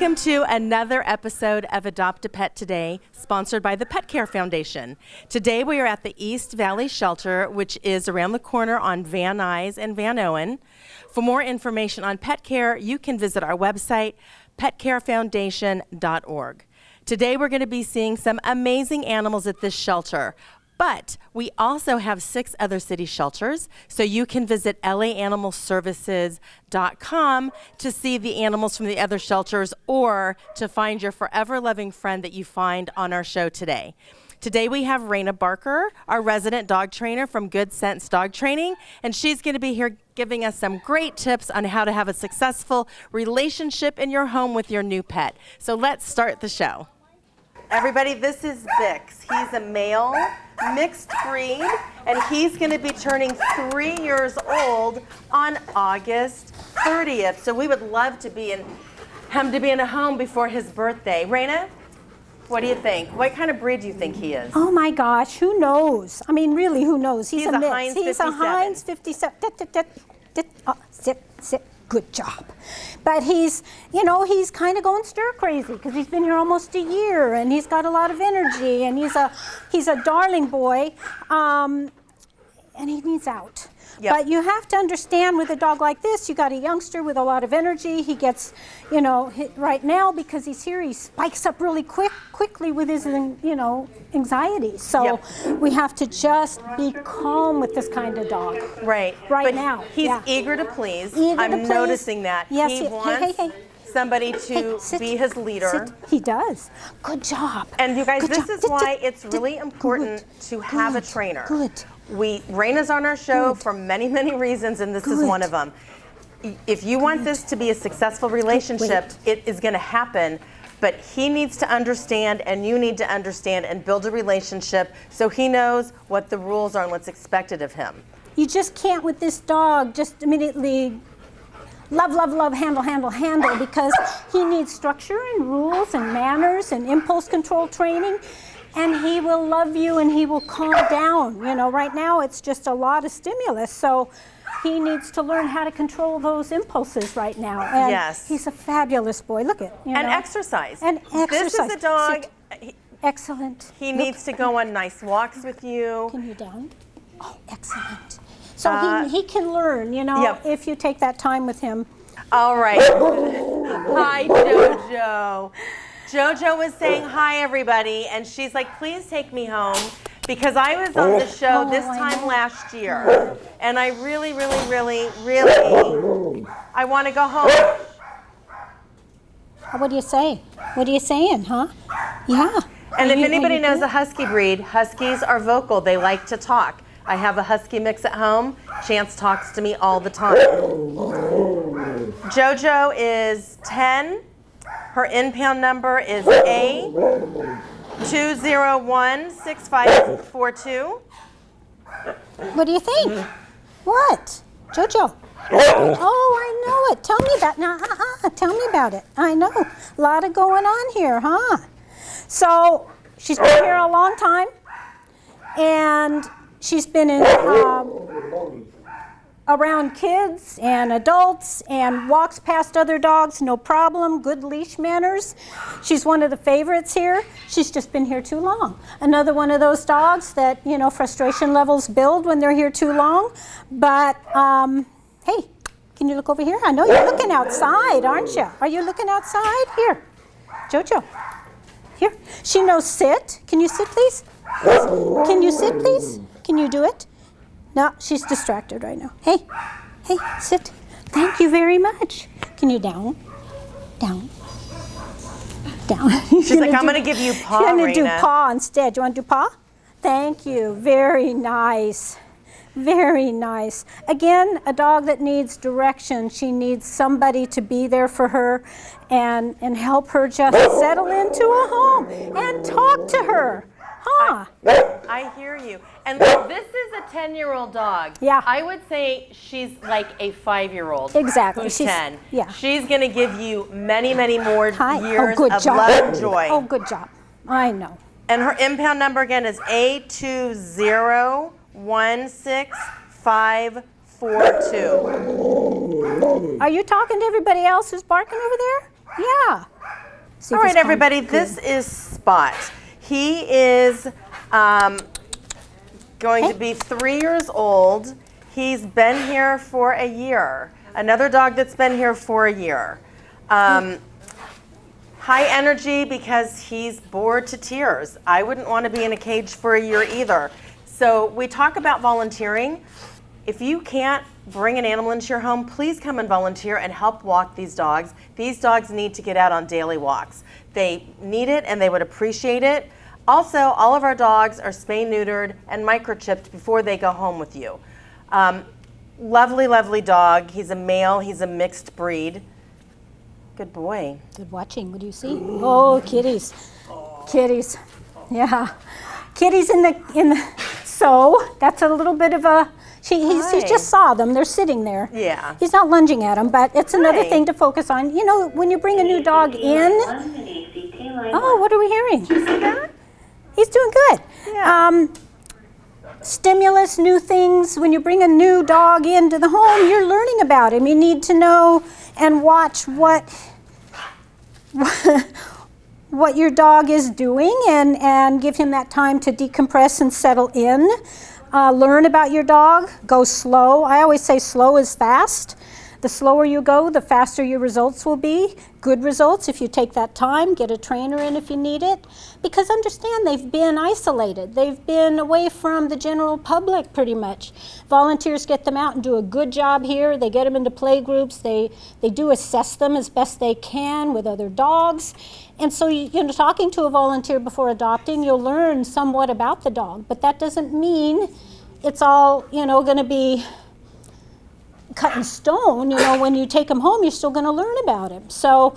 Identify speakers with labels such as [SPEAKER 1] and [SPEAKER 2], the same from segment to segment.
[SPEAKER 1] Welcome to another episode of Adopt a Pet Today, sponsored by the Pet Care Foundation. Today we are at the East Valley Shelter, which is around the corner on Van Nuys and Van Owen. For more information on pet care, you can visit our website, petcarefoundation.org. Today we're going to be seeing some amazing animals at this shelter. But we also have 6 other city shelters, so you can visit laanimalservices.com to see the animals from the other shelters or to find your forever loving friend that you find on our show today. Today we have Raina Barker, our resident dog trainer from Good Sense Dog Training, and she's going to be here giving us some great tips on how to have a successful relationship in your home with your new pet. So let's start the show. Everybody, this is Vix. He's a male, mixed breed, and he's going to be turning 3 years old on August 30th. So we would love to be in him to be in a home before his birthday. Raina, what do you think? What kind of breed do you think he is?
[SPEAKER 2] Oh my gosh, who knows? I mean, really, who knows?
[SPEAKER 1] He's a
[SPEAKER 2] mix.
[SPEAKER 1] Heinz
[SPEAKER 2] He's
[SPEAKER 1] 57.
[SPEAKER 2] a Heinz 57. Sit. Good job. But he's kind of going stir crazy because he's been here almost a year and he's got a lot of energy and he's a darling boy, and he needs out.
[SPEAKER 1] Yep.
[SPEAKER 2] But you have to understand with a dog like this, you got a youngster with a lot of energy. He gets, right now because he's here, he spikes up really quickly with his, anxiety. So we have to just be calm with this kind of dog.
[SPEAKER 1] Right.
[SPEAKER 2] Right now.
[SPEAKER 1] He's eager to please.
[SPEAKER 2] Eager
[SPEAKER 1] I'm
[SPEAKER 2] to please.
[SPEAKER 1] noticing that.
[SPEAKER 2] Yes,
[SPEAKER 1] He wants somebody to
[SPEAKER 2] sit,
[SPEAKER 1] be his leader.
[SPEAKER 2] Sit. He does. Good job.
[SPEAKER 1] And you guys,
[SPEAKER 2] Good
[SPEAKER 1] this
[SPEAKER 2] job.
[SPEAKER 1] is why it's really important to have a trainer.
[SPEAKER 2] Good.
[SPEAKER 1] Raina's on our show for many, many reasons, and this is one of them. If you want this to be a successful relationship, it is going to happen, but he needs to understand, and you need to understand and build a relationship so he knows what the rules are and what's expected of him.
[SPEAKER 2] You just can't with this dog just immediately love, handle, because he needs structure and rules and manners and impulse control training. And he will love you and he will calm down. Right now it's just a lot of stimulus. So he needs to learn how to control those impulses right now. And
[SPEAKER 1] yes.
[SPEAKER 2] He's a fabulous boy. Look at
[SPEAKER 1] And exercise.
[SPEAKER 2] And exercise.
[SPEAKER 1] This is a dog.
[SPEAKER 2] Excellent.
[SPEAKER 1] He needs to go on nice walks with you.
[SPEAKER 2] Can you down? Oh, excellent. So he can learn, if you take that time with him.
[SPEAKER 1] All right. Hi, Jojo. Jojo was saying hi, everybody, and she's like, please take me home, because I was on the show this time last year, and I really, I want to go home.
[SPEAKER 2] What do you say? What are you saying, huh? Yeah.
[SPEAKER 1] And if anybody knows a husky breed, huskies are vocal. They like to talk. I have a husky mix at home. Chance talks to me all the time. Jojo is 10. Her in-pound number is A2016542.
[SPEAKER 2] What do you think? What? Jojo? Oh, I know it. Tell me about it. Now, tell me about it. I know. A lot of going on here, huh? So, she's been here a long time, and she's been in around kids and adults and walks past other dogs, no problem, good leash manners. She's one of the favorites here. She's just been here too long. Another one of those dogs that, frustration levels build when they're here too long. But, hey, can you look over here? I know you're looking outside, aren't you? Are you looking outside? Here, Jojo, here. She knows sit. Can you sit, please? Can you sit, please? Can you do it? No, she's distracted right now. Hey, sit. Thank you very much. Can you down?
[SPEAKER 1] She's like, I'm going to give you paw,
[SPEAKER 2] You're going to do
[SPEAKER 1] Raina.
[SPEAKER 2] paw instead. You want to do paw? Thank you. Very nice. Very nice. Again, a dog that needs direction. She needs somebody to be there for her and help her just settle into a home and talk to her. Huh?
[SPEAKER 1] I hear you. And this is a 10-year-old dog.
[SPEAKER 2] Yeah.
[SPEAKER 1] I would say she's like a 5-year-old.
[SPEAKER 2] Exactly.
[SPEAKER 1] Who's
[SPEAKER 2] She's
[SPEAKER 1] 10.
[SPEAKER 2] Yeah.
[SPEAKER 1] She's going to give you many, many more years
[SPEAKER 2] good
[SPEAKER 1] of
[SPEAKER 2] job.
[SPEAKER 1] love and joy.
[SPEAKER 2] Oh, good job. I know.
[SPEAKER 1] And her impound number again is A2016542.
[SPEAKER 2] Are you talking to everybody else who's barking over there? Yeah. See
[SPEAKER 1] All
[SPEAKER 2] if
[SPEAKER 1] right,
[SPEAKER 2] he's calm.
[SPEAKER 1] everybody,
[SPEAKER 2] Good.
[SPEAKER 1] this is Spot. He is going to be 3 years old. He's been here for a year. Another dog that's been here for a year. High energy because he's bored to tears. I wouldn't want to be in a cage for a year either. So we talk about volunteering. If you can't bring an animal into your home, please come and volunteer and help walk these dogs. These dogs need to get out on daily walks. They need it and they would appreciate it. Also, all of our dogs are spay neutered and microchipped before they go home with you. Lovely, lovely dog. He's a male, he's a mixed breed. Good boy.
[SPEAKER 2] Good watching. What do you see? Oh, kitties. Kitties. Yeah. Kitties in the so that's a little bit of a he just saw them. They're sitting there.
[SPEAKER 1] Yeah.
[SPEAKER 2] He's not lunging at them, but it's another
[SPEAKER 1] Right.
[SPEAKER 2] thing to focus on. You know, when you bring a new dog in. Oh, what are we hearing?
[SPEAKER 1] See that?
[SPEAKER 2] He's doing good.
[SPEAKER 1] Yeah.
[SPEAKER 2] Stimulus, new things. When you bring a new dog into the home, you're learning about him. You need to know and watch what your dog is doing and give him that time to decompress and settle in. Learn about your dog. Go slow. I always say slow is fast. The slower you go, the faster your results will be. Good results if you take that time, get a trainer in if you need it. Because understand, they've been isolated. They've been away from the general public pretty much. Volunteers get them out and do a good job here. They get them into play groups. They do assess them as best they can with other dogs. And so, talking to a volunteer before adopting, you'll learn somewhat about the dog. But that doesn't mean it's all, going to be cut in stone. When you take him home, you're still going to learn about him. So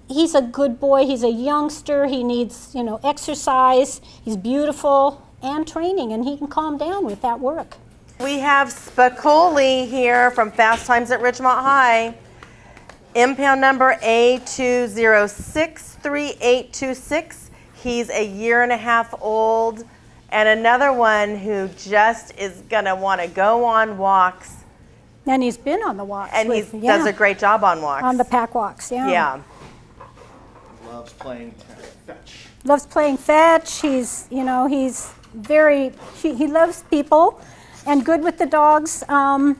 [SPEAKER 2] he's a good boy. He's a youngster. He needs, exercise. He's beautiful and training, and he can calm down with that work.
[SPEAKER 1] We have Spicoli here from Fast Times at Ridgemont High. Impound number A2063826. He's a year and a half old. And another one who just is going to want to go on walks.
[SPEAKER 2] And he's been on the walks.
[SPEAKER 1] And he does a great job on walks.
[SPEAKER 2] On the pack walks, yeah.
[SPEAKER 1] Yeah.
[SPEAKER 3] Loves playing fetch.
[SPEAKER 2] Loves playing fetch. He's very, he loves people and good with the dogs in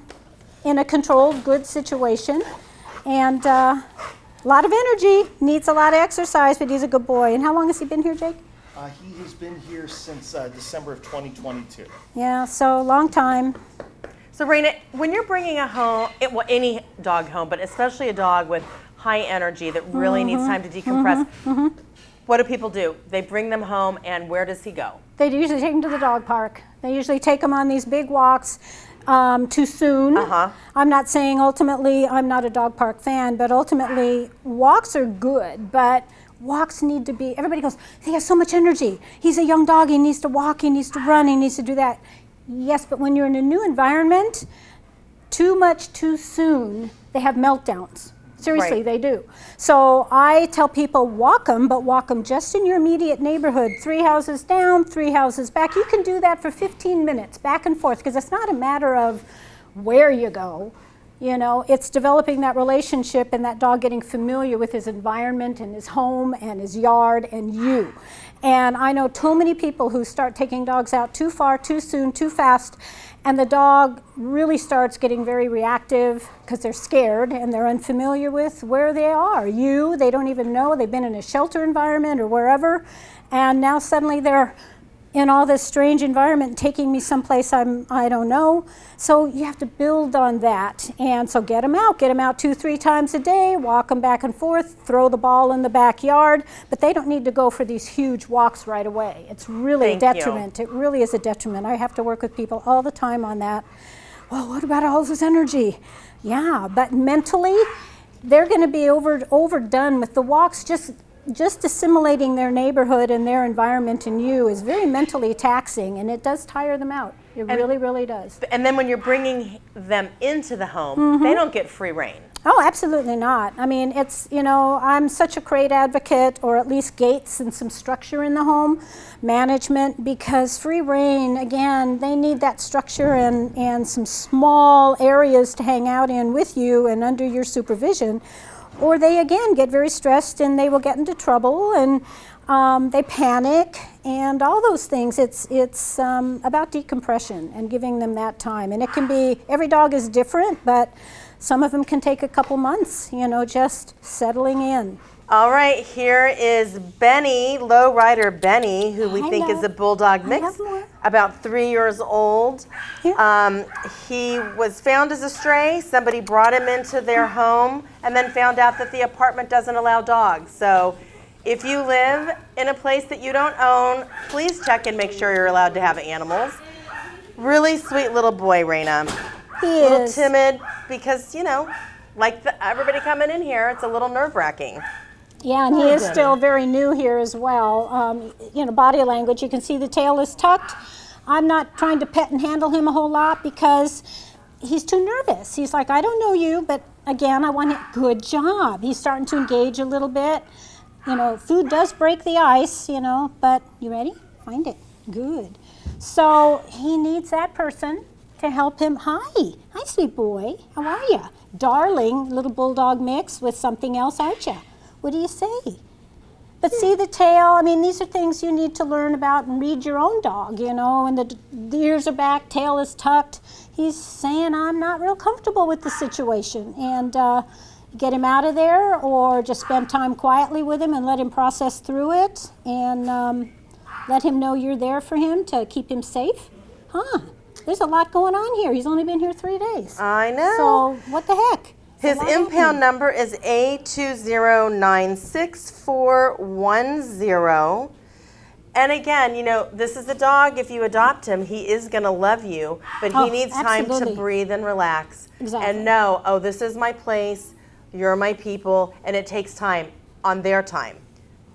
[SPEAKER 2] a controlled, good situation. And a lot of energy, needs a lot of exercise, but he's a good boy. And how long has he been here, Jake?
[SPEAKER 3] He has been here since December of 2022.
[SPEAKER 2] Yeah, so long time.
[SPEAKER 1] So Raina, when you're bringing any dog home, but especially a dog with high energy that really needs time to decompress, what do people do? They bring them home, and where does he go?
[SPEAKER 2] They usually take him to the dog park. They usually take him on these big walks too soon. I'm not saying ultimately, I'm not a dog park fan, but ultimately walks are good, but walks need to be, everybody goes, he has so much energy. He's a young dog, he needs to walk, he needs to run, he needs to do that. Yes, but when you're in a new environment, too much too soon, they have meltdowns. Seriously,
[SPEAKER 1] Right.
[SPEAKER 2] they do. So I tell people walk them, but walk them just in your immediate neighborhood. 3 houses down, 3 houses back. You can do that for 15 minutes, back and forth, because it's not a matter of where you go. It's developing that relationship and that dog getting familiar with his environment and his home and his yard and you. And I know too many people who start taking dogs out too far, too soon, too fast, and the dog really starts getting very reactive because they're scared and they're unfamiliar with where they are. They don't even know. They've been in a shelter environment or wherever, and now suddenly they're in all this strange environment, taking me someplace I don't know. So you have to build on that. And so get them out 2-3 times a day, walk them back and forth, throw the ball in the backyard, but they don't need to go for these huge walks right away. It's really a
[SPEAKER 1] Thank you.
[SPEAKER 2] detriment. It really is a detriment. I have to work with people all the time on that. Well, what about all this energy? Yeah, but mentally, they're gonna be overdone with the walks. Just assimilating their neighborhood and their environment and you is very mentally taxing, and it does tire them out. It really, really does.
[SPEAKER 1] And then when you're bringing them into the home, they don't get free rein.
[SPEAKER 2] Oh, absolutely not. I mean, it's, I'm such a great advocate, or at least gates and some structure in the home management, because free rein, again, they need that structure and some small areas to hang out in with you and under your supervision. or they again get very stressed and they will get into trouble and they panic and all those things. It's about decompression and giving them that time. And it can be, every dog is different, but some of them can take a couple months, you know, just settling in.
[SPEAKER 1] All right, here is Benny, Lowrider Benny, who we think is
[SPEAKER 2] Hello.
[SPEAKER 1] a Bulldog
[SPEAKER 2] I
[SPEAKER 1] mix,
[SPEAKER 2] have more.
[SPEAKER 1] about 3 years old.
[SPEAKER 2] Here.
[SPEAKER 1] He was found as a stray. Somebody brought him into their home and then found out that the apartment doesn't allow dogs. So if you live in a place that you don't own, please check and make sure you're allowed to have animals. Really sweet little boy, Raina.
[SPEAKER 2] He
[SPEAKER 1] A little
[SPEAKER 2] is.
[SPEAKER 1] timid because, you know, like everybody coming in here, it's a little nerve-wracking.
[SPEAKER 2] Yeah, and he is still very new here as well. You know, body language, you can see the tail is tucked. I'm not trying to pet and handle him a whole lot because he's too nervous. He's like, I don't know you, but again, I want him. Good job. He's starting to engage a little bit. You know, food does break the ice, you know, but you ready? Find it. Good. So he needs that person to help him. Hi, sweet boy. How are you? Darling little Bulldog mix with something else, aren't you? What do you say? But see the tail, I mean, these are things you need to learn about and read your own dog, you know, and the ears are back, tail is tucked. He's saying, I'm not real comfortable with the situation. And get him out of there or just spend time quietly with him and let him process through it and let him know you're there for him to keep him safe. There's a lot going on here. He's only been here 3 days.
[SPEAKER 1] I know.
[SPEAKER 2] So what the heck?
[SPEAKER 1] His impound number is A2096410. And again, you know, this is a dog, if you adopt him, he is going to love you, but he needs time to
[SPEAKER 2] absolutely.
[SPEAKER 1] breathe and relax.
[SPEAKER 2] Exactly.
[SPEAKER 1] And know, oh, this is my place, you're my people, and it takes time on their time.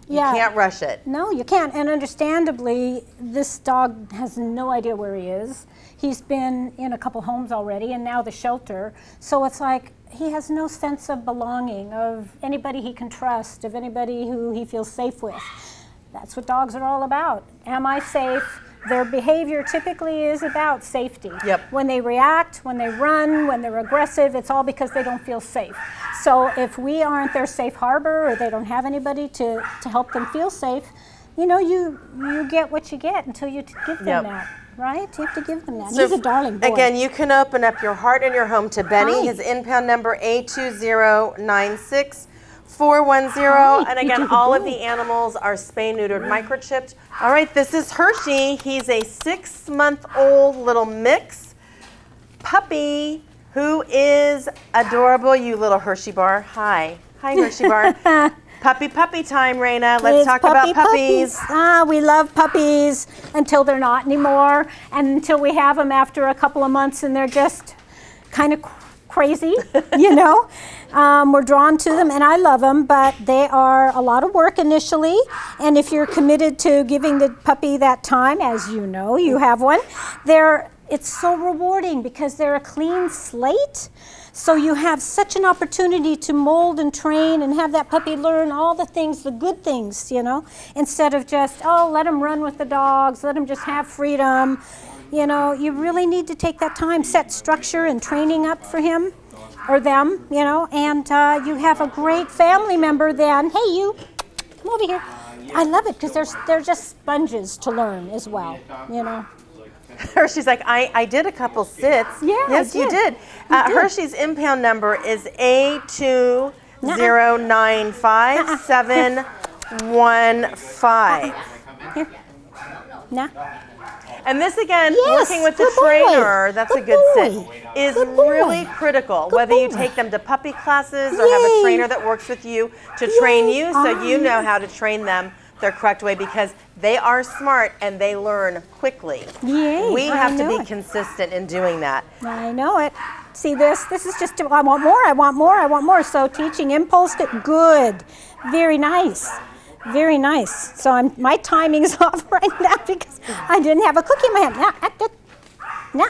[SPEAKER 2] Yeah.
[SPEAKER 1] You can't rush it.
[SPEAKER 2] No, you can't. And understandably, this dog has no idea where he is. He's been in a couple homes already and now the shelter. So it's like he has no sense of belonging, of anybody he can trust, of anybody who he feels safe with. That's what dogs are all about. Am I safe? Their behavior typically is about safety.
[SPEAKER 1] Yep.
[SPEAKER 2] When they react, when they run, when they're aggressive, it's all because they don't feel safe. So if we aren't their safe harbor or they don't have anybody to help them feel safe, you know, you get what you get until you give them
[SPEAKER 1] Yep.
[SPEAKER 2] that, right? You have to give them that.
[SPEAKER 1] So
[SPEAKER 2] He's a darling boy.
[SPEAKER 1] Again, you can open up your heart and your home to Benny.
[SPEAKER 2] Hi.
[SPEAKER 1] His impound number A2096410. And again,
[SPEAKER 2] You're
[SPEAKER 1] all of
[SPEAKER 2] good.
[SPEAKER 1] the animals are spay-neutered, microchipped. All right, this is Hershey. He's a 6-month-old little mix puppy who is adorable. You little Hershey bar. Hi. Hi, Hershey bar. Puppy time, Raina. Let's
[SPEAKER 2] It's
[SPEAKER 1] talk
[SPEAKER 2] puppy
[SPEAKER 1] about puppies.
[SPEAKER 2] We love puppies until they're not anymore, and until we have them after a couple of months and they're just kind of crazy, you know. We're drawn to them, and I love them, but they are a lot of work initially. And if you're committed to giving the puppy that time, as you know, you have one, it's so rewarding because they're a clean slate. So you have such an opportunity to mold and train and have that puppy learn all the things, the good things, you know, instead of just, let them run with the dogs, let them just have freedom. You know, you really need to take that time, set structure and training up for him or them, you know, and you have a great family member then. Hey, you, come over here. I love it because they're just sponges to learn as well, you know.
[SPEAKER 1] Hershey's like, I did a couple sits.
[SPEAKER 2] Yeah, I
[SPEAKER 1] yes, you
[SPEAKER 2] did.
[SPEAKER 1] did. Hershey's impound number is A2095715.
[SPEAKER 2] Here. Nah.
[SPEAKER 1] And this again,
[SPEAKER 2] Yes,
[SPEAKER 1] working with the
[SPEAKER 2] good boy.
[SPEAKER 1] trainer, that's a
[SPEAKER 2] Good
[SPEAKER 1] good sit,
[SPEAKER 2] boy.
[SPEAKER 1] is
[SPEAKER 2] Good boy.
[SPEAKER 1] really critical.
[SPEAKER 2] Good
[SPEAKER 1] Whether you
[SPEAKER 2] boy.
[SPEAKER 1] take them to puppy classes or have a
[SPEAKER 2] Yay.
[SPEAKER 1] trainer that works with you to train
[SPEAKER 2] Yay.
[SPEAKER 1] you so you know how to train them the correct way because they are smart and they learn quickly.
[SPEAKER 2] Yay,
[SPEAKER 1] We
[SPEAKER 2] I
[SPEAKER 1] have to
[SPEAKER 2] know
[SPEAKER 1] be
[SPEAKER 2] it.
[SPEAKER 1] consistent in doing that.
[SPEAKER 2] I know it. See this is just, I want more, I want more, I want more. So teaching impulse, good, very nice. Very nice. So my timing is off right now because I didn't have a cookie in my hand. Nah.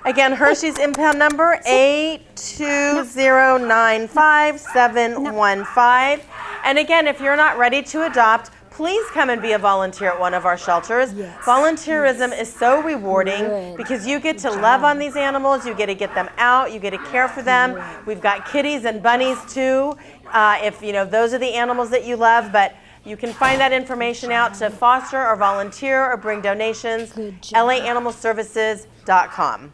[SPEAKER 1] Again, Hershey's impound number A2095715. And again, if you're not ready to adopt, please come and be a volunteer at one of our shelters. Volunteerism is so rewarding because you get to love on these animals, you get to get them out, you get to care for them. We've got kitties and bunnies too, if those are the animals that you love, but you can find that information out to foster or volunteer or bring donations, laanimalservices.com.